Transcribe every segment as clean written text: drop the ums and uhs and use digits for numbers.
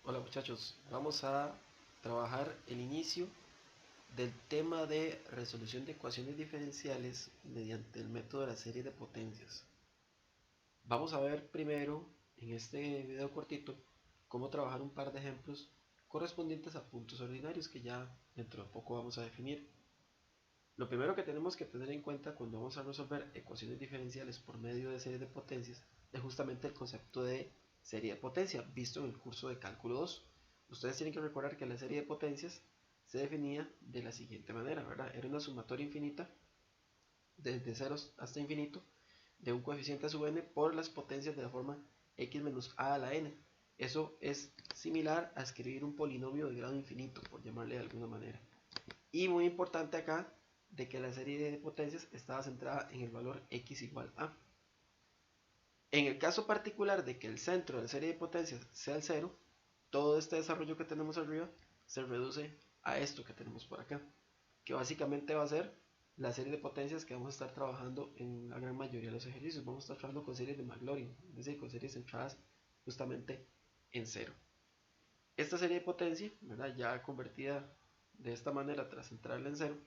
Hola muchachos, vamos a trabajar el inicio del tema de resolución de ecuaciones diferenciales mediante el método de la serie de potencias. Vamos a ver primero en este video cortito cómo trabajar un par de ejemplos correspondientes a puntos ordinarios que ya dentro de poco vamos a definir. Lo primero que tenemos que tener en cuenta cuando vamos a resolver ecuaciones diferenciales por medio de series de potencias es justamente el concepto de serie de potencia visto en el curso de cálculo 2. Ustedes tienen que recordar que la serie de potencias se definía de la siguiente manera, ¿verdad? Era una sumatoria infinita desde ceros hasta infinito de un coeficiente a sub n por las potencias de la forma x menos a la n. Eso es similar a escribir un polinomio de grado infinito, por llamarle de alguna manera. Y muy importante acá, de que la serie de potencias estaba centrada en el valor x igual a. En el caso particular de que el centro de la serie de potencias sea el 0, todo este desarrollo que tenemos arriba se reduce a esto que tenemos por acá, que básicamente va a ser la serie de potencias que vamos a estar trabajando en la gran mayoría de los ejercicios. Vamos a estar trabajando con series de Maclaurin, es decir, con series centradas justamente en 0. Esta serie de potencia, ¿verdad?, ya convertida de esta manera tras centrarla en 0,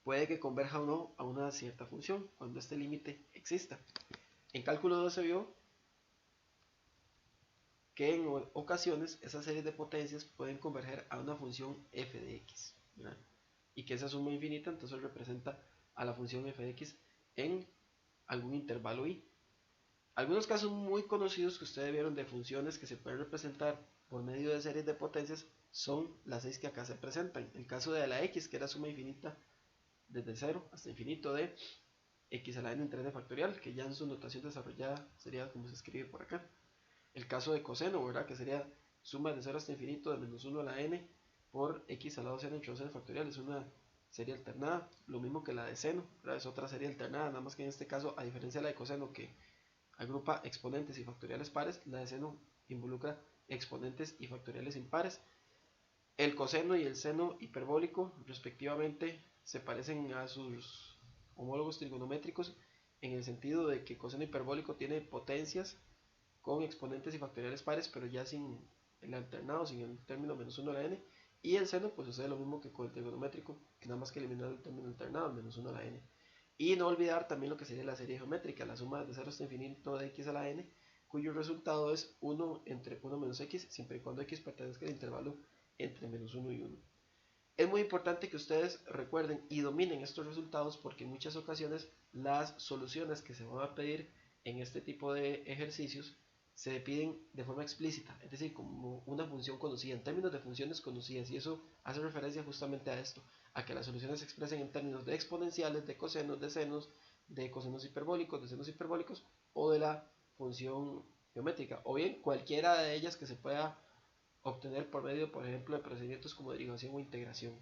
puede que converja o no a una cierta función cuando este límite exista. En cálculo 2 se vio que en ocasiones esas series de potencias pueden converger a una función f de x, ¿verdad? Y que esa suma infinita entonces representa a la función f de x en algún intervalo i. Algunos casos muy conocidos que ustedes vieron de funciones que se pueden representar por medio de series de potencias son las 6 que acá se presentan. El caso de la x, que era suma infinita desde 0 hasta infinito de x a la n en 3 factorial, que ya en su notación desarrollada sería como se escribe por acá. El caso de coseno, ¿verdad?, que sería suma de 0 hasta infinito de menos 1 a la n por x al lado seno entre 2 factorial, es una serie alternada. Lo mismo que la de seno, ¿verdad?, es otra serie alternada, nada más que en este caso, a diferencia de la de coseno que agrupa exponentes y factoriales pares, la de seno involucra exponentes y factoriales impares. El coseno y el seno hiperbólico respectivamente se parecen a sus homólogos trigonométricos en el sentido de que coseno hiperbólico tiene potencias con exponentes y factoriales pares, pero ya sin el alternado, sin el término menos 1 a la n. Y el seno pues sucede lo mismo que con el trigonométrico, que nada más que eliminar el término alternado, menos 1 a la n. Y no olvidar también lo que sería la serie geométrica, la suma de 0 hasta infinito de x a la n, cuyo resultado es 1 entre 1 menos x, siempre y cuando x pertenezca al intervalo entre menos 1 y 1. Es muy importante que ustedes recuerden y dominen estos resultados porque en muchas ocasiones las soluciones que se van a pedir en este tipo de ejercicios se piden de forma explícita, es decir, como una función conocida, en términos de funciones conocidas, y eso hace referencia justamente a esto, a que las soluciones se expresen en términos de exponenciales, de cosenos, de cosenos hiperbólicos, de senos hiperbólicos, o de la función geométrica, o bien cualquiera de ellas que se pueda obtener por medio, por ejemplo, de procedimientos como derivación o integración.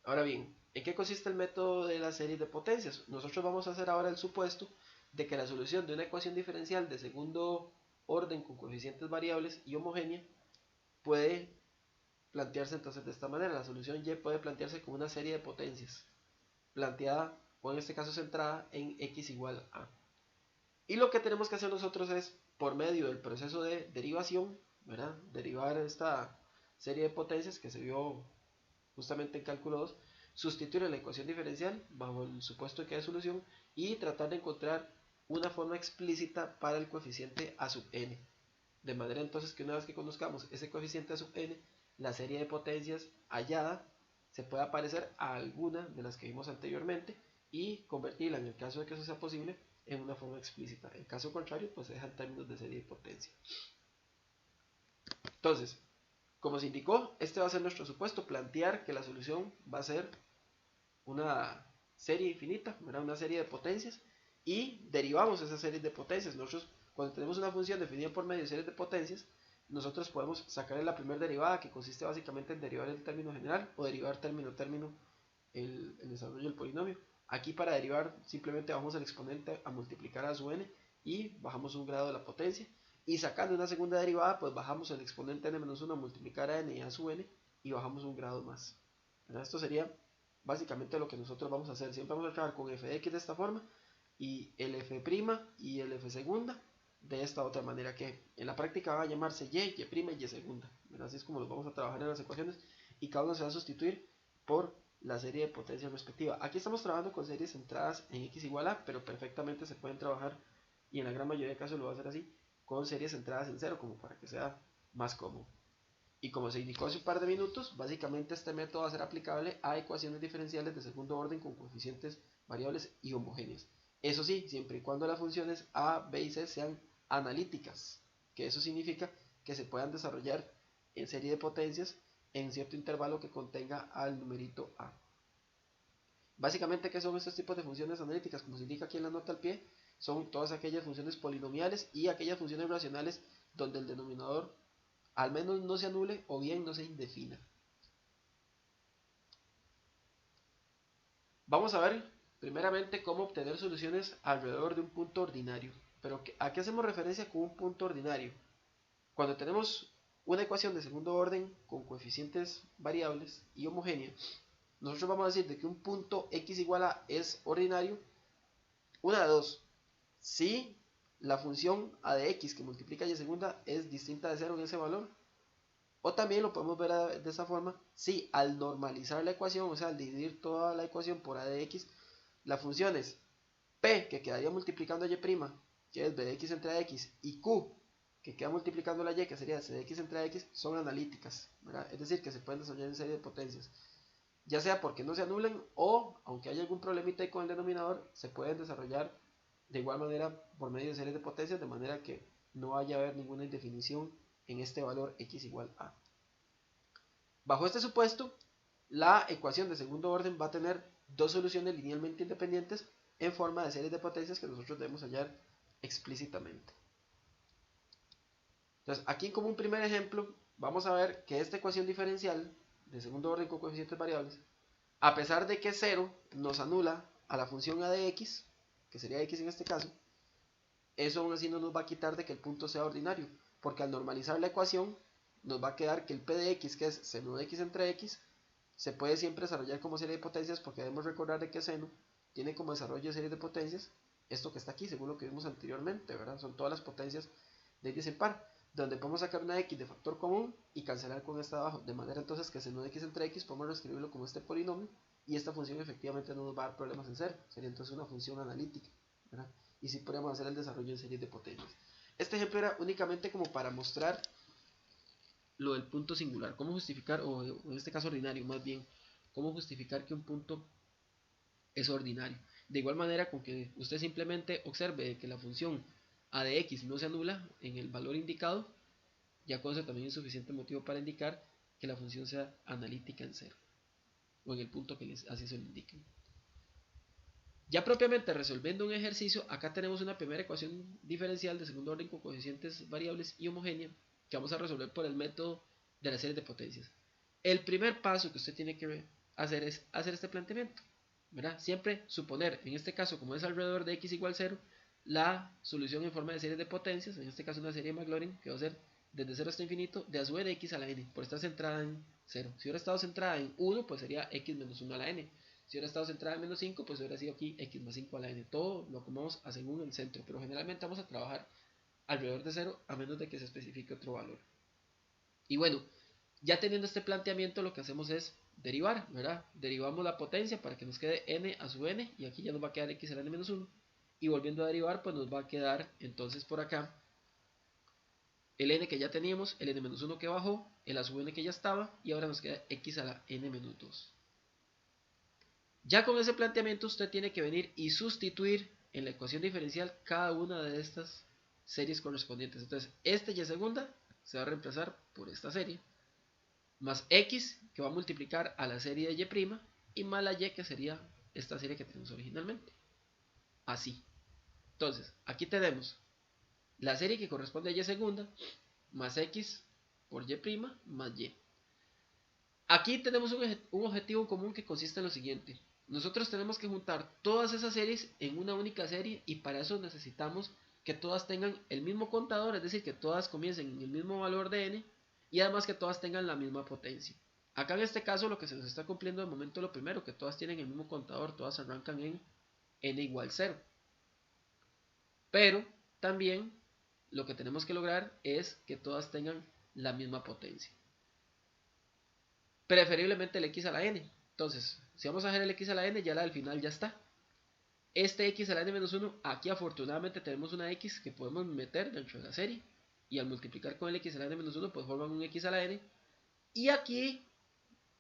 Ahora bien, ¿en qué consiste el método de la serie de potencias? Nosotros vamos a hacer ahora el supuesto de que la solución de una ecuación diferencial de segundo orden con coeficientes variables y homogénea puede plantearse entonces de esta manera. La solución y puede plantearse como una serie de potencias planteada, o en este caso centrada, en x igual a. Y lo que tenemos que hacer nosotros es, por medio del proceso de derivación, ¿verdad?, derivar esta serie de potencias que se vio justamente en cálculo 2, sustituir la ecuación diferencial bajo el supuesto de que hay solución y tratar de encontrar una forma explícita para el coeficiente a sub n. De manera entonces que una vez que conozcamos ese coeficiente a sub n, la serie de potencias hallada se pueda parecer a alguna de las que vimos anteriormente y convertirla, en el caso de que eso sea posible, en una forma explícita. En caso contrario, pues se deja en términos de serie de potencia. Entonces, como se indicó, este va a ser nuestro supuesto, plantear que la solución va a ser una serie infinita, ¿verdad?, una serie de potencias, y derivamos esa serie de potencias. Nosotros, cuando tenemos una función definida por medio de series de potencias, nosotros podemos sacar la primera derivada, que consiste básicamente en derivar el término general o derivar término a término el desarrollo del polinomio. Aquí, para derivar, simplemente bajamos el exponente a multiplicar a su n y bajamos un grado de la potencia. Y sacando una segunda derivada, pues bajamos el exponente n-1 a multiplicar a n y a su n y bajamos un grado más. Esto sería básicamente lo que nosotros vamos a hacer. Siempre vamos a trabajar con f de x de esta forma y el f' y el f segunda de esta otra manera, que en la práctica va a llamarse y, y' y y segunda. Así es como los vamos a trabajar en las ecuaciones, y cada uno se va a sustituir por la serie de potencia respectiva. Aquí estamos trabajando con series centradas en x igual a, pero perfectamente se pueden trabajar, y en la gran mayoría de casos lo va a hacer así, con series centradas en cero, como para que sea más cómodo. Y como se indicó hace un par de minutos, básicamente este método va a ser aplicable a ecuaciones diferenciales de segundo orden con coeficientes variables y homogéneas. Eso sí, siempre y cuando las funciones a, b y c sean analíticas, que eso significa que se puedan desarrollar en serie de potencias en cierto intervalo que contenga al numerito a. Básicamente, ¿qué son estos tipos de funciones analíticas? Como se indica aquí en la nota al pie, son todas aquellas funciones polinomiales y aquellas funciones racionales donde el denominador al menos no se anule o bien no se indefina. Vamos a ver primeramente cómo obtener soluciones alrededor de un punto ordinario. Pero ¿a qué hacemos referencia con un punto ordinario? Cuando tenemos una ecuación de segundo orden con coeficientes variables y homogénea, nosotros vamos a decir de que un punto x igual a es ordinario. Una de dos: si la función a de x que multiplica y segunda es distinta de 0 en ese valor, o también lo podemos ver de esa forma: si al normalizar la ecuación, o sea, al dividir toda la ecuación por a de x, las funciones p, que quedaría multiplicando a y', que es b de x entre a x, y q, que queda multiplicando la y, que sería c de x entre a x, son analíticas, ¿verdad? Es decir, que se pueden desarrollar en serie de potencias, ya sea porque no se anulen o, aunque haya algún problemita ahí con el denominador, se pueden desarrollar de igual manera por medio de series de potencias, de manera que no vaya a haber ninguna indefinición en este valor x igual a. Bajo este supuesto, la ecuación de segundo orden va a tener dos soluciones linealmente independientes en forma de series de potencias que nosotros debemos hallar explícitamente. Entonces, aquí como un primer ejemplo, vamos a ver que esta ecuación diferencial de segundo orden con coeficientes variables, a pesar de que 0 nos anula a la función a de x, que sería x en este caso, eso aún así no nos va a quitar de que el punto sea ordinario, porque al normalizar la ecuación nos va a quedar que el p de x, que es seno de x entre x, se puede siempre desarrollar como serie de potencias, porque debemos recordar de que seno tiene como desarrollo de series de potencias esto que está aquí, según lo que vimos anteriormente, ¿verdad? Son todas las potencias de x en par, donde podemos sacar una x de factor común y cancelar con esta abajo, de manera entonces que seno de x entre x podemos reescribirlo como este polinomio, y esta función efectivamente no nos va a dar problemas en cero, sería entonces una función analítica, ¿verdad? Y sí podríamos hacer el desarrollo en series de potencias. Este ejemplo era únicamente como para mostrar lo del punto singular, cómo justificar, o en este caso ordinario más bien, cómo justificar que un punto es ordinario. De igual manera, con que usted simplemente observe que la función a de x no se anula en el valor indicado, ya con eso también es suficiente motivo para indicar que la función sea analítica en cero, o en el punto que así se lo indiquen. Ya propiamente resolviendo un ejercicio, acá tenemos una primera ecuación diferencial de segundo orden con coeficientes variables y homogénea, que vamos a resolver por el método de la serie de potencias. El primer paso que usted tiene que hacer es hacer este planteamiento, ¿verdad? Siempre suponer, en este caso, como es alrededor de x igual 0, la solución en forma de series de potencias, en este caso una serie de Maclaurin, que va a ser desde 0 hasta infinito, de a sube de x a la n, por estar centrada en 0. Si hubiera estado centrada en 1, pues sería x menos 1 a la n. Si hubiera estado centrada en menos 5, pues hubiera sido aquí x más 5 a la n. Todo lo acomodamos a según el centro, pero generalmente vamos a trabajar alrededor de 0, a menos de que se especifique otro valor. Y bueno, ya teniendo este planteamiento, lo que hacemos es derivar, ¿verdad? Derivamos la potencia para que nos quede n a sub n, y aquí ya nos va a quedar x a la n menos 1. Y volviendo a derivar, pues nos va a quedar entonces por acá el n que ya teníamos, el n menos 1 que bajó, el a sub n que ya estaba, y ahora nos queda x a la n menos 2. Ya con ese planteamiento usted tiene que venir y sustituir en la ecuación diferencial cada una de estas series correspondientes. Entonces, esta y segunda se va a reemplazar por esta serie, más x, que va a multiplicar a la serie de y', y más la y, que sería esta serie que tenemos originalmente. Así. Entonces, aquí tenemos la serie que corresponde a y segunda, más x por y' más y. Aquí tenemos un objetivo común que consiste en lo siguiente. Nosotros tenemos que juntar todas esas series en una única serie, y para eso necesitamos que todas tengan el mismo contador, es decir, que todas comiencen en el mismo valor de n, y además que todas tengan la misma potencia. Acá en este caso lo que se nos está cumpliendo de momento es lo primero, que todas tienen el mismo contador, todas arrancan en n igual 0. Pero también lo que tenemos que lograr es que todas tengan la misma potencia. Preferiblemente el x a la n. Entonces, si vamos a hacer el x a la n, ya la del final ya está. Este x a la n-1, aquí afortunadamente tenemos una x que podemos meter dentro de la serie. Y al multiplicar con el x a la n-1, pues forman un x a la n. Y aquí,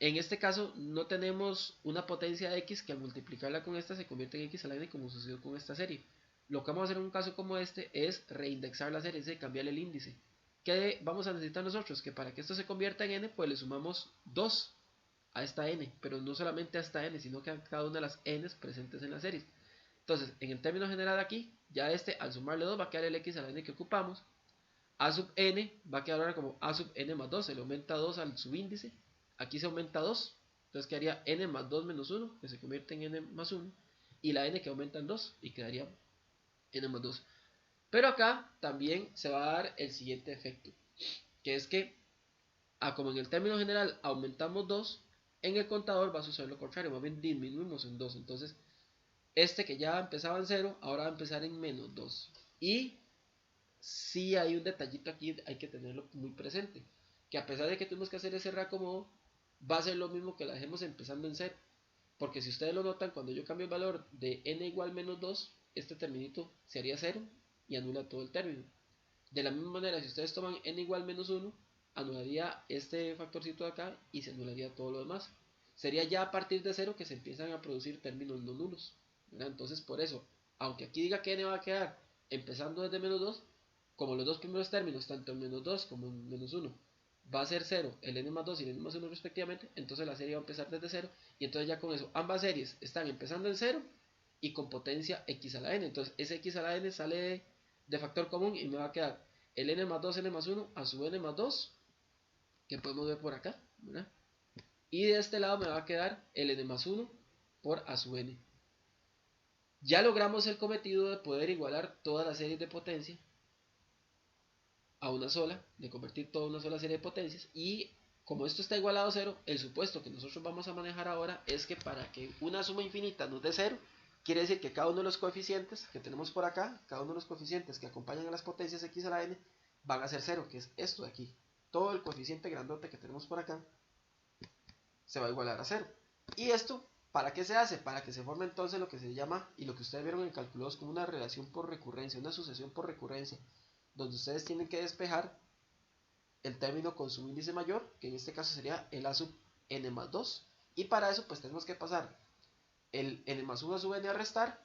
en este caso, no tenemos una potencia de x que al multiplicarla con esta se convierte en x a la n como sucedió con esta serie. Lo que vamos a hacer en un caso como este es reindexar la serie, es decir, cambiar el índice. ¿Qué vamos a necesitar nosotros? Que para que esto se convierta en n, pues le sumamos 2 a esta n, pero no solamente a esta n, sino que a cada una de las n presentes en la serie. Entonces, en el término general aquí, ya al sumarle 2 va a quedar el x a la n que ocupamos. A sub n va a quedar ahora como a sub n más 2, se le aumenta 2 al subíndice. Aquí se aumenta 2, entonces quedaría n más 2 menos 1, que se convierte en n más 1. Y la n que aumenta en 2, y quedaría n más 2. Pero acá también se va a dar el siguiente efecto, que es que, como en el término general aumentamos 2, en el contador va a suceder lo contrario, más bien disminuimos en 2. Entonces, este que ya empezaba en 0, ahora va a empezar en menos 2. Y sí hay un detallito aquí, hay que tenerlo muy presente, que a pesar de que tuvimos que hacer ese reacomodo, va a ser lo mismo que la dejemos empezando en 0. Porque si ustedes lo notan, cuando yo cambio el valor de n igual menos 2, este terminito se haría 0 y anula todo el término. De la misma manera, si ustedes toman n igual menos 1, anularía este factorcito de acá y se anularía todo lo demás. Sería ya a partir de 0 que se empiezan a producir términos no nulos, ¿verdad? Entonces, por eso, aunque aquí diga que n va a quedar empezando desde menos 2, como los dos primeros términos, tanto en menos 2 como en menos 1, va a ser 0, el n más 2 y el n más 1 respectivamente, entonces la serie va a empezar desde 0, y entonces ya con eso, ambas series están empezando en 0 y con potencia x a la n. Entonces ese x a la n sale de factor común y me va a quedar el n más 2, n más 1 a su n más 2, que podemos ver por acá, ¿verdad? Y de este lado me va a quedar el n más 1 por a su n. Ya logramos el cometido de poder igualar todas las series de potencia a una sola, de convertir toda una sola serie de potencias. Y como esto está igualado a 0, el supuesto que nosotros vamos a manejar ahora es que para que una suma infinita nos dé 0, quiere decir que cada uno de los coeficientes que tenemos por acá, cada uno de los coeficientes que acompañan a las potencias x a la n, van a ser 0, que es esto de aquí. Todo el coeficiente grandote que tenemos por acá se va a igualar a 0. Y esto, ¿para qué se hace? Para que se forme entonces lo que se llama, y lo que ustedes vieron en Cálculo 2 como una relación por recurrencia, una sucesión por recurrencia, donde ustedes tienen que despejar el término con su índice mayor, que en este caso sería el a sub n más 2. Y para eso pues tenemos que pasar el n más 1 a sub n a restar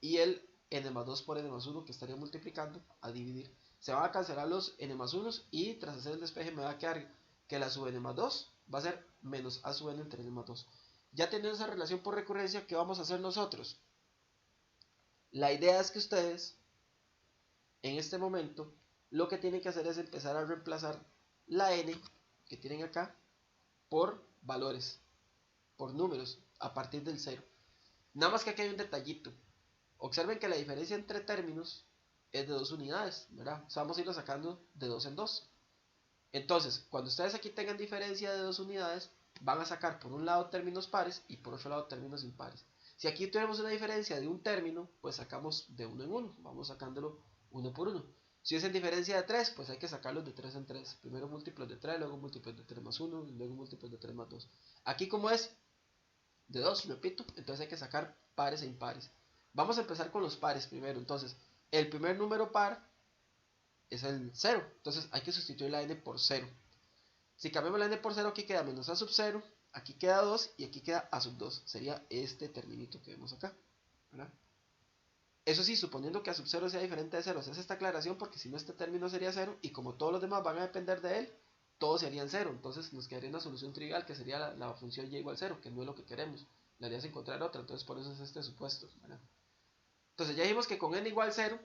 y el n más 2 por n más 1 que estaría multiplicando a dividir. Se van a cancelar los n más 1 y tras hacer el despeje me va a quedar que la sub n más 2 va a ser menos a sub n entre n más 2. Ya teniendo esa relación por recurrencia, ¿qué vamos a hacer nosotros? La idea es que ustedes en este momento lo que tienen que hacer es empezar a reemplazar la n que tienen acá por valores, por números, a partir del 0. Nada más que aquí hay un detallito. Observen que la diferencia entre términos es de 2 unidades, ¿verdad? O sea, vamos a irlo sacando de 2 en 2. Entonces, cuando ustedes aquí tengan diferencia de 2 unidades, van a sacar por un lado términos pares y por otro lado términos impares. Si aquí tenemos una diferencia de un término, pues sacamos de 1 en 1. Vamos sacándolo uno por uno. Si es en diferencia de 3, pues hay que sacarlos de 3 en 3. Primero múltiplos de 3, luego múltiplos de 3 más 1, y luego múltiplos de 3 más 2. Aquí como es de 2, repito, entonces hay que sacar pares e impares. Vamos a empezar con los pares primero. Entonces, el primer número par es el 0. Entonces hay que sustituir la n por 0. Si cambiamos la n por 0, aquí queda menos a sub 0, aquí queda 2 y aquí queda a sub 2. Sería este terminito que vemos acá, ¿verdad? Eso sí, suponiendo que a sub 0 sea diferente de 0, se hace esta aclaración porque si no este término sería 0 y como todos los demás van a depender de él, todos serían 0. Entonces nos quedaría una solución trivial que sería la función y igual 0, que no es lo que queremos. La idea es encontrar otra, entonces por eso es este supuesto, ¿verdad? Entonces ya dijimos que con n igual 0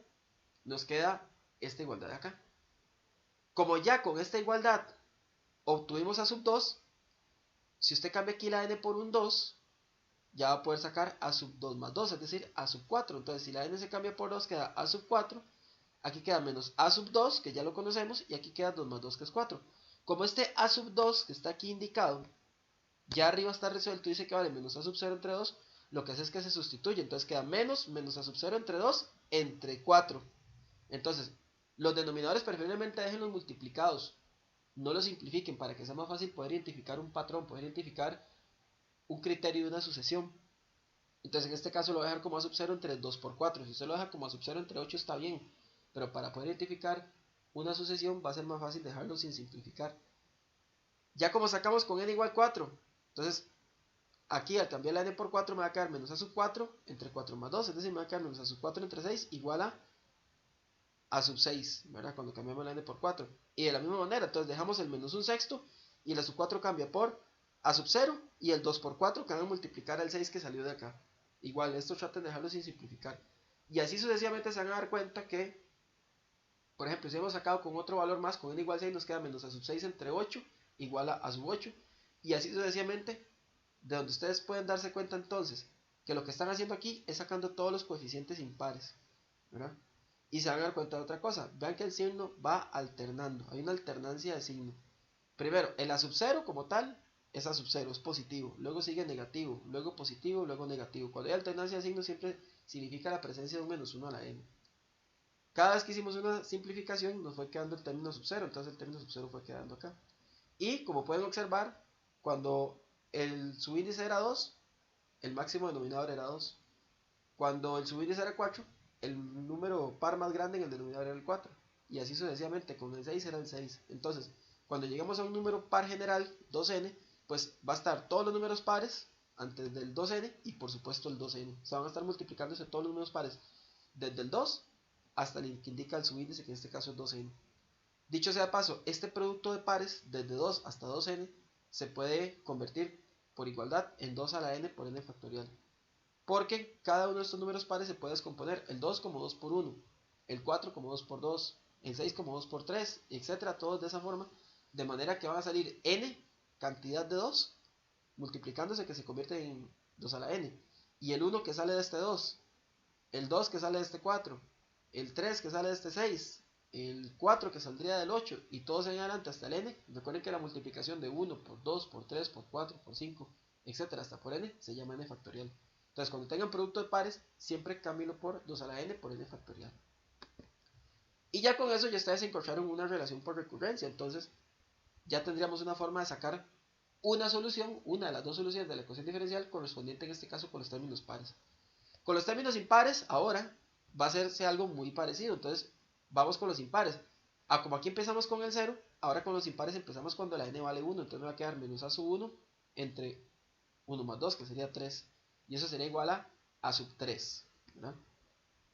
nos queda esta igualdad de acá. Como ya con esta igualdad obtuvimos a sub 2, si usted cambia aquí la n por un 2, ya va a poder sacar a sub 2 más 2, es decir, a sub 4. Entonces, si la n se cambia por 2, queda a sub 4. Aquí queda menos a sub 2, que ya lo conocemos, y aquí queda 2 más 2, que es 4. Como este a sub 2, que está aquí indicado, ya arriba está resuelto y dice que vale menos a sub 0 entre 2, lo que hace es que se sustituye. Entonces queda menos a sub 0 entre 2 entre 4. Entonces, Los denominadores preferiblemente déjenlos multiplicados, no los simplifiquen para que sea más fácil poder identificar un patrón, poder identificar un criterio de una sucesión. Entonces en este caso lo voy a dejar como a sub 0 entre 2 por 4. Si usted lo deja como a sub 0 entre 8 está bien, pero para poder identificar una sucesión va a ser más fácil dejarlo sin simplificar. Ya como sacamos con n igual 4, entonces aquí al cambiar la n por 4 me va a quedar menos a sub 4 entre 4 más 2, es decir, me va a quedar menos a sub 4 entre 6 igual a sub 6, ¿verdad? Cuando cambiamos la n por 4. Y de la misma manera, entonces dejamos el menos un sexto y la sub 4 cambia por a sub 0 y el 2 por 4 que van a multiplicar el 6 que salió de acá. Igual, esto traten de dejarlo sin simplificar. Y así sucesivamente se van a dar cuenta que, por ejemplo, si hemos sacado con otro valor más, con n igual 6 nos queda menos a sub 6 entre 8 igual a sub 8. Y así sucesivamente, de donde ustedes pueden darse cuenta entonces que lo que están haciendo aquí es sacando todos los coeficientes impares, ¿verdad? Y se van a dar cuenta de otra cosa. Vean que el signo va alternando. Hay una alternancia de signo. Primero, el a sub 0 como tal es a sub 0, es positivo. Luego sigue negativo, luego positivo, luego negativo. Cuando hay alternancia de signo siempre significa la presencia de un menos 1 a la n. Cada vez que hicimos una simplificación nos fue quedando el término sub 0. Entonces el término sub 0 fue quedando acá. Y como pueden observar, cuando el subíndice era 2, el máximo denominador era 2. Cuando el subíndice era 4, el número par más grande en el denominador era el 4. Y así sucesivamente, con el 6 era el 6. Entonces, cuando lleguemos a un número par general, 2n, pues va a estar todos los números pares antes del 2n y por supuesto el 2n. O sea, van a estar multiplicándose todos los números pares desde el 2 hasta el que indica el subíndice, que en este caso es 2n. Dicho sea de paso, este producto de pares desde 2 hasta 2n se puede convertir por igualdad en 2 a la n por n factorial. Porque cada uno de estos números pares se puede descomponer, el 2 como 2 por 1, el 4 como 2 por 2, el 6 como 2 por 3, etcétera, todos de esa forma, de manera que van a salir n cantidad de 2 multiplicándose que se convierte en 2 a la n, y el 1 que sale de este 2, el 2 que sale de este 4, el 3 que sale de este 6, el 4 que saldría del 8 y todos en adelante hasta el n. Recuerden que la multiplicación de 1 por 2, por 3, por 4, por 5, etcétera, hasta por n se llama n factorial. Entonces, cuando tengan producto de pares, siempre cámbienlo por 2 a la n por n factorial. Y ya con eso ya ustedes encontraron una relación por recurrencia. Entonces, ya tendríamos una forma de sacar una solución, una de las dos soluciones de la ecuación diferencial correspondiente en este caso con los términos pares. Con los términos impares, ahora va a hacerse algo muy parecido. Entonces, vamos con los impares. Como aquí empezamos con el 0, ahora con los impares empezamos cuando la n vale 1. Entonces me va a quedar menos a sub 1 entre 1 más 2, que sería 3. Y eso sería igual a sub 3, ¿verdad?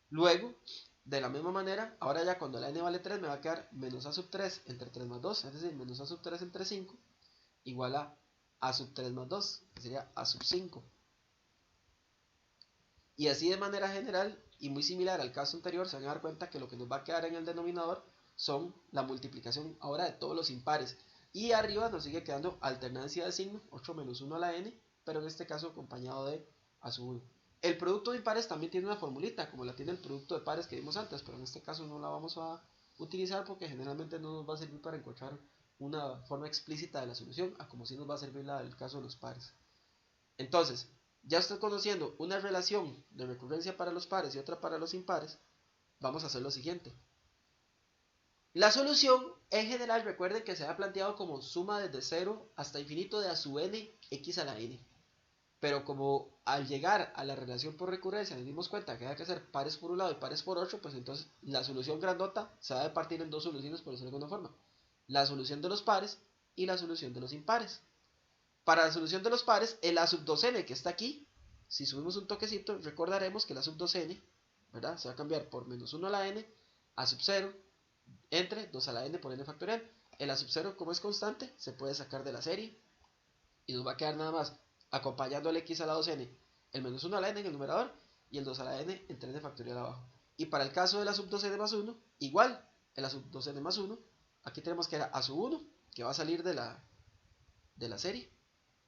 Luego, de la misma manera, ahora ya cuando la n vale 3 me va a quedar menos a sub 3 entre 3 más 2, es decir, menos a sub 3 entre 5, igual a sub 3 más 2, que sería a sub 5. Y así de manera general, y muy similar al caso anterior, se van a dar cuenta que lo que nos va a quedar en el denominador son la multiplicación ahora de todos los impares. Y arriba nos sigue quedando alternancia de signo, 8 menos 1 a la n, pero en este caso acompañado de a sub 1. El producto de impares también tiene una formulita, como la tiene el producto de pares que vimos antes, pero en este caso no la vamos a utilizar porque generalmente no nos va a servir para encontrar una forma explícita de la solución, a como si nos va a servir la del caso de los pares. Entonces, ya usted conociendo una relación de recurrencia para los pares y otra para los impares, vamos a hacer lo siguiente. La solución en general, recuerden que se ha planteado como suma desde 0 hasta infinito de a sub n x a la n. Pero como al llegar a la relación por recurrencia nos dimos cuenta que hay que hacer pares por un lado y pares por otro, pues entonces la solución grandota se va a partir en dos soluciones, por decirlo de alguna forma. La solución de los pares y la solución de los impares. Para la solución de los pares, el a sub 2n que está aquí, si subimos un toquecito, recordaremos que el a sub 2n, ¿verdad? Se va a cambiar por menos 1 a la n, a sub 0, entre 2 a la n por n factorial. El a sub 0, como es constante, se puede sacar de la serie y nos va a quedar nada más acompañando el x a la 2n, el menos 1 a la n en el numerador y el 2 a la n entre n factorial abajo. Y para el caso de la sub 2n más 1, igual, el a sub 2n más 1, aquí tenemos que era a sub 1, que va a salir de la serie.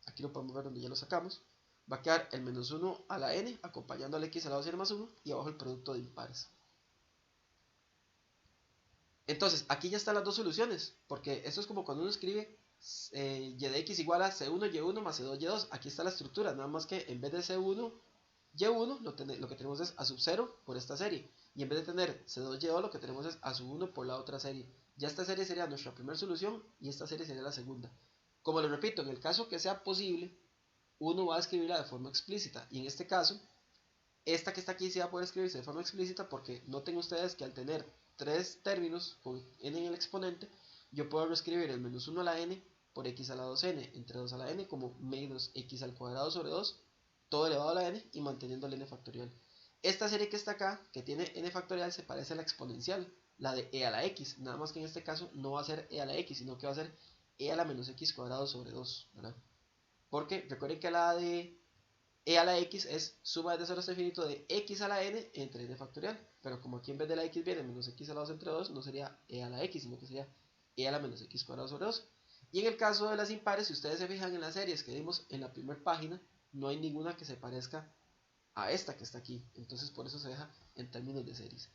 Aquí lo podemos ver donde ya lo sacamos. Va a quedar el menos 1 a la n acompañando al x a la 2n más 1 y abajo el producto de impares. Entonces, aquí ya están las dos soluciones, porque esto es como cuando uno escribe y de x igual a c1 y1 más c2 y2. Aquí está la estructura, nada más que en vez de c1 Y1 lo que tenemos es A sub 0 por esta serie. Y en vez de tener C2Y2 lo que tenemos es A sub 1 por la otra serie. Ya esta serie sería nuestra primera solución y esta serie sería la segunda. Como les repito, en el caso que sea posible, uno va a escribirla de forma explícita. Y en este caso, esta que está aquí sí va a poder escribirse de forma explícita porque noten ustedes que al tener tres términos con n en el exponente, yo puedo reescribir el menos 1 a la n por x a la 2n entre 2 a la n como menos x al cuadrado sobre 2 todo elevado a la n y manteniendo el n factorial. Esta serie que está acá, que tiene n factorial, se parece a la exponencial, la de e a la x, nada más que en este caso no va a ser e a la x, sino que va a ser e a la menos x cuadrado sobre 2, ¿verdad? Porque recuerden que la de e a la x es suma de 0 hasta infinito de x a la n entre n factorial, pero como aquí en vez de la x viene menos x a la 2 entre 2, no sería e a la x, sino que sería e a la menos x cuadrado sobre 2. Y en el caso de las impares, si ustedes se fijan en las series que vimos en la primera página, no hay ninguna que se parezca a esta que está aquí, entonces por eso se deja en términos de series.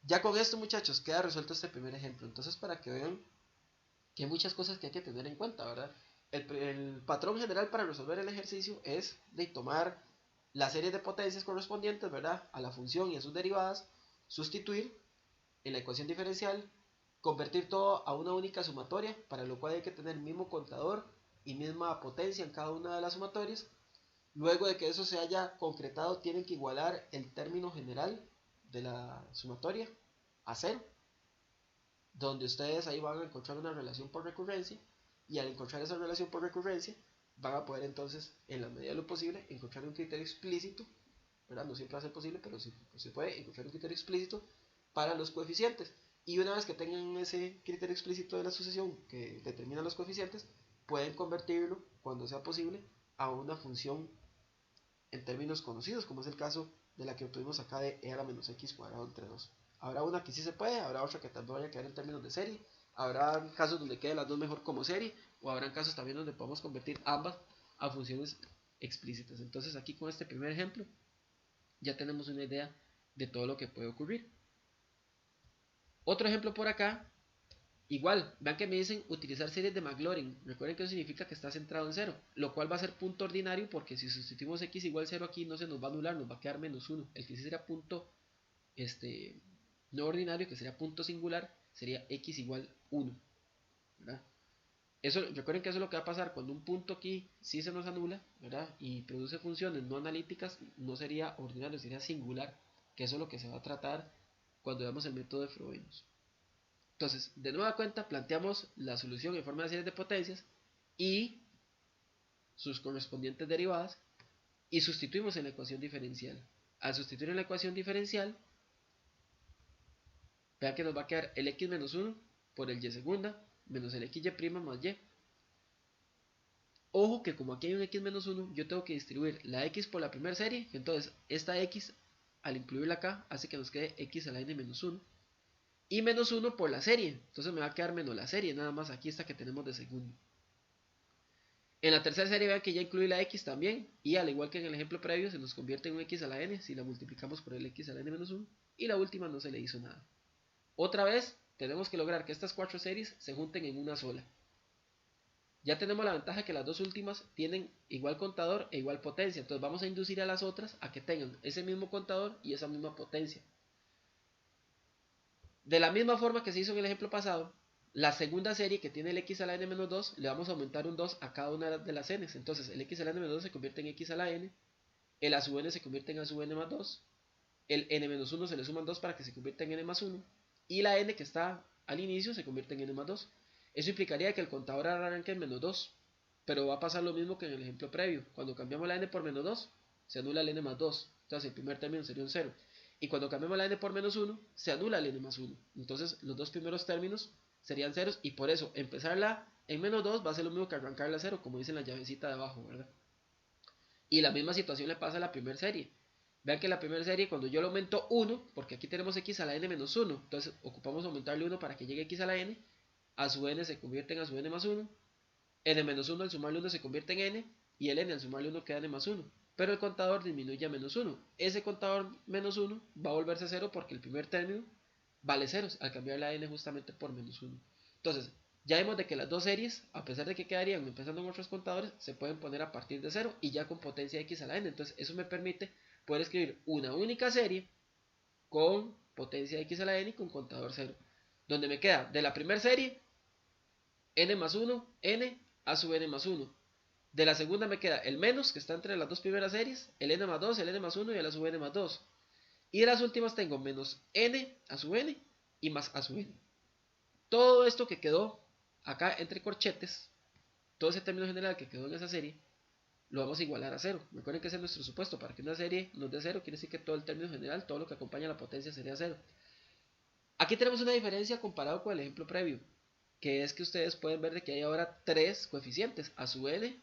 Ya con esto, muchachos, queda resuelto este primer ejemplo. Entonces, para que vean que hay muchas cosas que hay que tener en cuenta, ¿verdad? El patrón general para resolver el ejercicio es de tomar la serie de potencias correspondientes, ¿verdad?, a la función y a sus derivadas, sustituir en la ecuación diferencial, convertir todo a una única sumatoria, para lo cual hay que tener mismo contador y misma potencia en cada una de las sumatorias. Luego de que eso se haya concretado, tienen que igualar el término general de la sumatoria a 0, donde ustedes ahí van a encontrar una relación por recurrencia, y al encontrar esa relación por recurrencia van a poder entonces, en la medida de lo posible, encontrar un criterio explícito, ¿verdad? No siempre va a ser posible, pero sí se puede encontrar un criterio explícito para los coeficientes. Y una vez que tengan ese criterio explícito de la sucesión que determina los coeficientes, pueden convertirlo, cuando sea posible, a una función en términos conocidos, como es el caso de la que obtuvimos acá de e a la menos x cuadrado entre 2. Habrá una que sí se puede, habrá otra que también vaya a quedar en términos de serie, habrá casos donde queden las dos mejor como serie, o habrá casos también donde podamos convertir ambas a funciones explícitas. Entonces aquí con este primer ejemplo ya tenemos una idea de todo lo que puede ocurrir. Otro ejemplo por acá, igual, vean que me dicen utilizar series de Maclaurin. Recuerden que eso significa que está centrado en 0, lo cual va a ser punto ordinario porque si sustituimos x igual 0 aquí no se nos va a anular, nos va a quedar menos 1. El que sí sería punto no ordinario, que sería punto singular, sería x igual 1, ¿verdad? Eso, recuerden que eso es lo que va a pasar cuando un punto aquí sí se nos anula, ¿verdad?, y produce funciones no analíticas, no sería ordinario, sería singular, que eso es lo que se va a tratar cuando veamos el método de Frobenius. Entonces, de nueva cuenta, planteamos la solución en forma de series de potencias y sus correspondientes derivadas y sustituimos en la ecuación diferencial. Al sustituir en la ecuación diferencial, vean que nos va a quedar el x menos 1 por el y segunda menos el xy' más y. Ojo que como aquí hay un x menos 1, yo tengo que distribuir la x por la primera serie, entonces esta x al incluirla acá hace que nos quede x a la n menos 1 y menos 1 por la serie, entonces me va a quedar menos la serie, nada más aquí esta que tenemos de segundo. En la tercera serie vean que ya incluye la x también, y al igual que en el ejemplo previo se nos convierte en un x a la n si la multiplicamos por el x a la n menos 1, y la última no se le hizo nada. Otra vez tenemos que lograr que estas cuatro series se junten en una sola. Ya tenemos la ventaja que las dos últimas tienen igual contador e igual potencia, entonces vamos a inducir a las otras a que tengan ese mismo contador y esa misma potencia. De la misma forma que se hizo en el ejemplo pasado, la segunda serie que tiene el x a la n menos 2, le vamos a aumentar un 2 a cada una de las n's. Entonces el x a la n menos 2 se convierte en x a la n, el a sub n se convierte en a sub n más 2, el n menos 1 se le suman 2 para que se convierta en n más 1, y la n que está al inicio se convierte en n más 2. Eso implicaría que el contador arranque en menos 2, pero va a pasar lo mismo que en el ejemplo previo. Cuando cambiamos la n por menos 2, se anula el n más 2, entonces el primer término sería un 0. Y cuando cambiamos la n por menos 1, se anula el n más 1. Entonces los dos primeros términos serían ceros, y por eso empezarla en menos 2 va a ser lo mismo que arrancarla a 0, como dice en la llavecita de abajo, ¿verdad? Y la misma situación le pasa a la primera serie. Vean que la primera serie, cuando yo le aumento 1, porque aquí tenemos x a la n menos 1, entonces ocupamos aumentarle 1 para que llegue x a la n, a su n se convierte en a su n más 1, n menos 1 al sumarle 1 se convierte en n, y el n al sumarle 1 queda n más 1, pero el contador disminuye a menos 1. Ese contador menos 1 va a volverse 0 porque el primer término vale 0 al cambiar la n justamente por menos 1. Entonces, ya vemos de que las dos series, a pesar de que quedarían empezando en otros contadores, se pueden poner a partir de 0 y ya con potencia x a la n. Entonces, eso me permite poder escribir una única serie con potencia x a la n y con contador 0. Donde me queda de la primera serie n más 1, n a sub n más 1. De la segunda me queda el menos, que está entre las dos primeras series, el n más 2, el n más 1 y el a sub n más 2. Y de las últimas tengo menos n a sub n y más a sub n. Todo esto que quedó acá entre corchetes, todo ese término general que quedó en esa serie, lo vamos a igualar a 0. Recuerden que ese es nuestro supuesto. Para que una serie nos dé 0, quiere decir que todo el término general, todo lo que acompaña a la potencia sería 0. Aquí tenemos una diferencia comparado con el ejemplo previo, que es que ustedes pueden ver de que hay ahora tres coeficientes, a sub n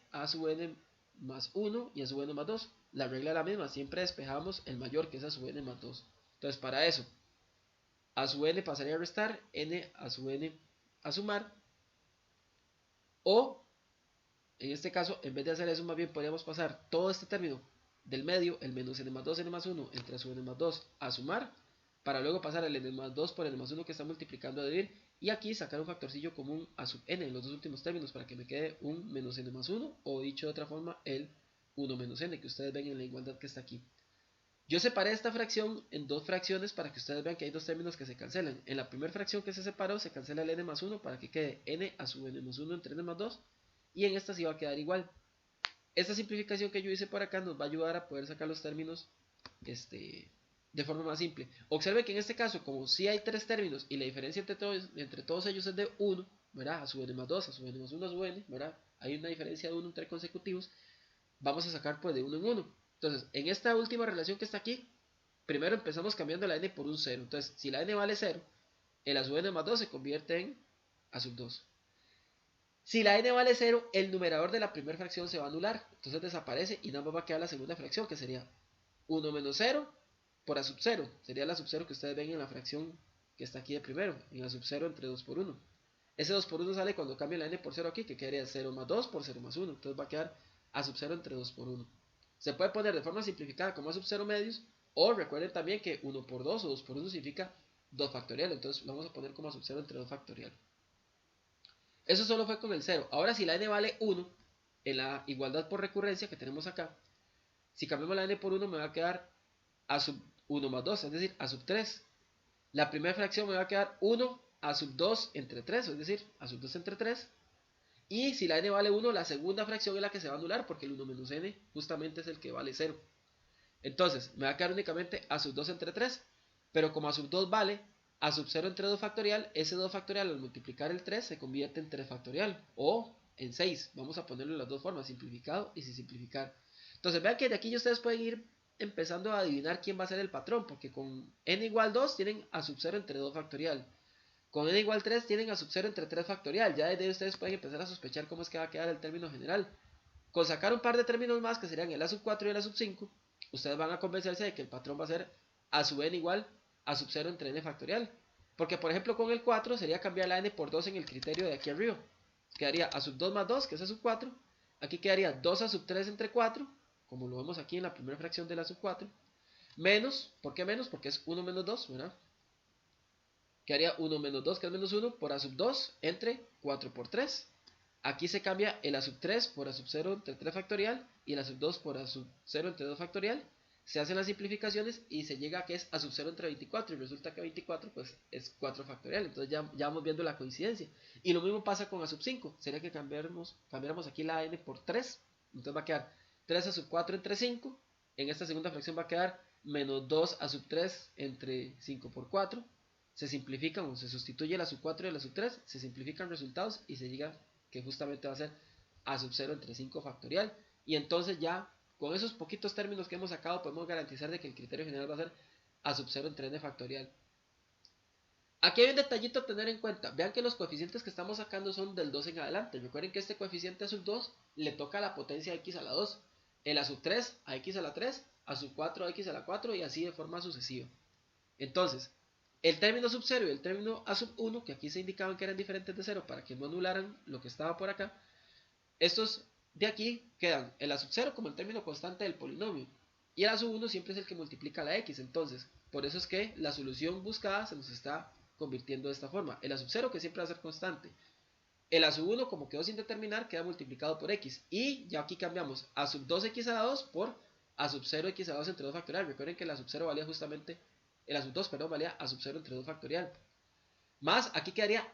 más 1 y a sub n más 2. La regla es la misma, siempre despejamos el mayor, que es a sub n más 2. Entonces, para eso, a sub n pasaría a restar, n a sub n a sumar, o en este caso, en vez de hacer eso, más bien podríamos pasar todo este término del medio, el menos n más 2, n más 1, entre a sub n más 2, a sumar, para luego pasar el n más 2 por n más 1 que está multiplicando a dividir, y aquí sacar un factorcillo común a sub n en los dos últimos términos para que me quede un menos n más 1, o dicho de otra forma, el 1 menos n, que ustedes ven en la igualdad que está aquí. Yo separé esta fracción en dos fracciones para que ustedes vean que hay dos términos que se cancelan. En la primera fracción que se separó se cancela el n más 1 para que quede n a sub n más 1 entre n más 2, y en esta sí va a quedar igual. Esta simplificación que yo hice por acá nos va a ayudar a poder sacar los términos de forma más simple. Observe que en este caso, como si hay tres términos y la diferencia entre todos ellos es de 1, ¿verdad? A sub n más 2, a sub n más 1, a sub n, ¿verdad? Hay una diferencia de 1 entre consecutivos. Vamos a sacar pues de 1 en 1. Entonces, en esta última relación que está aquí, primero empezamos cambiando la n por un 0. Entonces, si la n vale 0, el a sub n más 2 se convierte en a sub 2. Si la n vale 0, el numerador de la primera fracción se va a anular. Entonces desaparece y nada más va a quedar la segunda fracción, que sería 1 menos 0 por a sub 0. Sería la sub 0 que ustedes ven en la fracción que está aquí de primero, en a sub 0 entre 2 por 1. Ese 2 por 1 sale cuando cambio la n por 0 aquí, que quedaría 0 más 2 por 0 más 1. Entonces va a quedar a sub 0 entre 2 por 1. Se puede poner de forma simplificada como a sub 0 medios, o recuerden también que 1 por 2 o 2 por 1 significa 2 factorial. Entonces lo vamos a poner como a sub 0 entre 2 factorial. Eso solo fue con el 0. Ahora si la n vale 1, en la igualdad por recurrencia que tenemos acá, si cambiamos la n por 1 me va a quedar a sub 1 más 2, es decir, a sub 3. La primera fracción me va a quedar 1 a sub 2 entre 3, es decir, a sub 2 entre 3. Y si la n vale 1, la segunda fracción es la que se va a anular, porque el 1 menos n justamente es el que vale 0. Entonces, me va a quedar únicamente a sub 2 entre 3, pero como a sub 2 vale a sub 0 entre 2 factorial, ese 2 factorial al multiplicar el 3 se convierte en 3 factorial, o en 6. Vamos a ponerlo en las dos formas, simplificado y sin simplificar. Entonces, vean que de aquí ustedes pueden ir empezando a adivinar quién va a ser el patrón, porque con n igual 2 tienen a sub 0 entre 2 factorial. Con n igual 3 tienen a sub 0 entre 3 factorial. Ya desde ahí ustedes pueden empezar a sospechar cómo es que va a quedar el término general. Con sacar un par de términos más, que serían el a sub 4 y el a sub 5, ustedes van a convencerse de que el patrón va a ser a sub n igual a sub 0 entre n factorial. Porque por ejemplo con el 4 sería cambiar la n por 2 en el criterio de aquí arriba. Quedaría a sub 2 más 2, que es a sub 4. Aquí quedaría 2 a sub 3 entre 4, como lo vemos aquí en la primera fracción de la sub 4. Menos, ¿por qué menos? Porque es 1 menos 2, ¿verdad? Quedaría 1 menos 2, que es menos 1, por a sub 2 entre 4 por 3. Aquí se cambia el a sub 3 por a sub 0 entre 3 factorial y el a sub 2 por a sub 0 entre 2 factorial. Se hacen las simplificaciones y se llega a que es a sub 0 entre 24 y resulta que 24 pues es 4 factorial. Entonces ya vamos viendo la coincidencia. Y lo mismo pasa con a sub 5. Sería que cambiáramos aquí la n por 3. Entonces va a quedar 3 a sub 4 entre 5. En esta segunda fracción va a quedar menos 2 a sub 3 entre 5 por 4. Se simplifican o se sustituye la sub 4 y la sub 3. Se simplifican resultados y se llega que justamente va a ser a sub 0 entre 5 factorial. Y entonces ya con esos poquitos términos que hemos sacado podemos garantizar de que el criterio general va a ser a sub 0 entre n factorial. Aquí hay un detallito a tener en cuenta. Vean que los coeficientes que estamos sacando son del 2 en adelante. Recuerden que este coeficiente a sub 2 le toca la potencia x a la 2. El a sub 3 a x a la 3, a sub 4 a x a la 4 y así de forma sucesiva. Entonces, el término sub 0 y el término a sub 1, que aquí se indicaban que eran diferentes de 0 para que no anularan lo que estaba por acá, estos de aquí quedan el a sub 0 como el término constante del polinomio y el a sub 1 siempre es el que multiplica la x. Entonces, por eso es que la solución buscada se nos está convirtiendo de esta forma. El a sub 0 que siempre va a ser constante. El a sub 1 como quedó sin determinar queda multiplicado por x. Y ya aquí cambiamos a sub 2x a la 2 por a sub 0 x a la 2 entre 2 factorial. Recuerden que la sub 0 valía justamente, la sub 2, perdón, valía a sub 0 entre 2 factorial. Más, aquí quedaría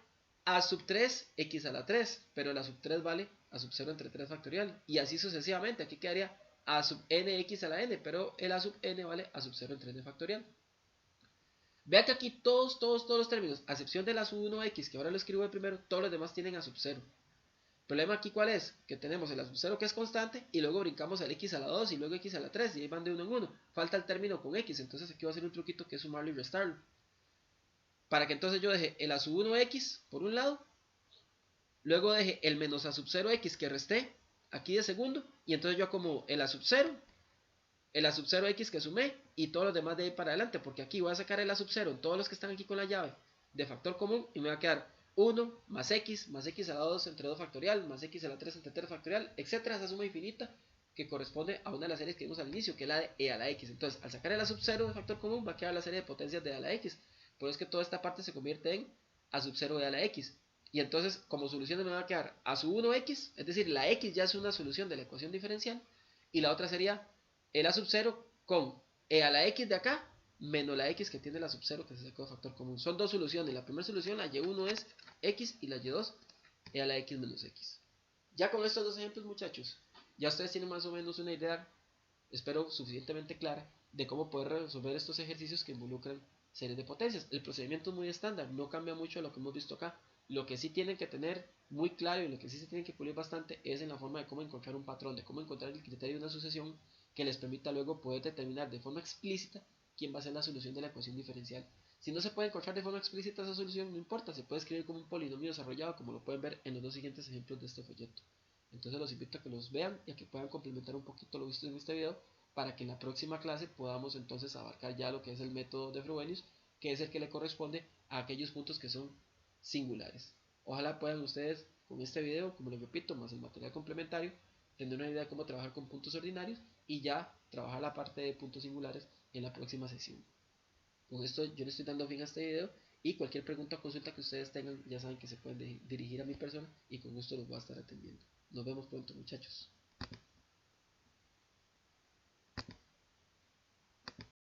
a sub 3 x a la 3, pero la sub 3 vale a sub 0 entre 3 factorial. Y así sucesivamente, aquí quedaría a sub n x a la n, pero el a sub n vale a sub 0 entre n factorial. Vea que aquí todos los términos, a excepción de la sub 1x, que ahora lo escribo de primero, todos los demás tienen a sub 0. El problema aquí cuál es, que tenemos el a sub 0 que es constante y luego brincamos al x a la 2 y luego x a la 3 y ahí van de uno en uno. Falta el término con x, entonces aquí voy a hacer un truquito que es sumarlo y restarlo. Para que entonces yo deje el a sub 1x por un lado, luego deje el menos a sub 0x que resté aquí de segundo y entonces yo como el a sub 0, el a sub 0x que sumé y todos los demás de ahí para adelante, porque aquí voy a sacar el a sub 0 en todos los que están aquí con la llave de factor común y me va a quedar 1 más x a la 2 entre 2 factorial más x a la 3 entre 3 factorial, etcétera, esa suma infinita que corresponde a una de las series que vimos al inicio, que es la de e a la x. Entonces, al sacar el a sub 0 de factor común va a quedar la serie de potencias de e a la x. Por eso es que toda esta parte se convierte en a sub 0 e a la x. Y entonces, como solución me va a quedar a sub 1x, es decir, la x ya es una solución de la ecuación diferencial, y la otra sería el a sub 0 con e a la x de acá menos la x que tiene la sub 0 que se sacó de factor común. Son dos soluciones. La primera solución, la y1 es x y la y2 e a la x menos x. Ya con estos dos ejemplos, muchachos, ya ustedes tienen más o menos una idea, espero suficientemente clara, de cómo poder resolver estos ejercicios que involucran series de potencias. El procedimiento es muy estándar, no cambia mucho de lo que hemos visto acá. Lo que sí tienen que tener muy claro y lo que sí se tienen que pulir bastante es en la forma de cómo encontrar un patrón, de cómo encontrar el criterio de una sucesión que les permita luego poder determinar de forma explícita quién va a ser la solución de la ecuación diferencial. Si no se puede encontrar de forma explícita esa solución, no importa, se puede escribir como un polinomio desarrollado, como lo pueden ver en los dos siguientes ejemplos de este folleto. Entonces los invito a que los vean y a que puedan complementar un poquito lo visto en este video para que en la próxima clase podamos entonces abarcar ya lo que es el método de Frobenius, que es el que le corresponde a aquellos puntos que son singulares. Ojalá puedan ustedes con este video, como les repito, más el material complementario, tener una idea de cómo trabajar con puntos ordinarios y ya trabajar la parte de puntos singulares en la próxima sesión. Con esto yo le estoy dando fin a este video y cualquier pregunta o consulta que ustedes tengan ya saben que se pueden dirigir a mi persona y con gusto los voy a estar atendiendo. Nos vemos pronto, muchachos.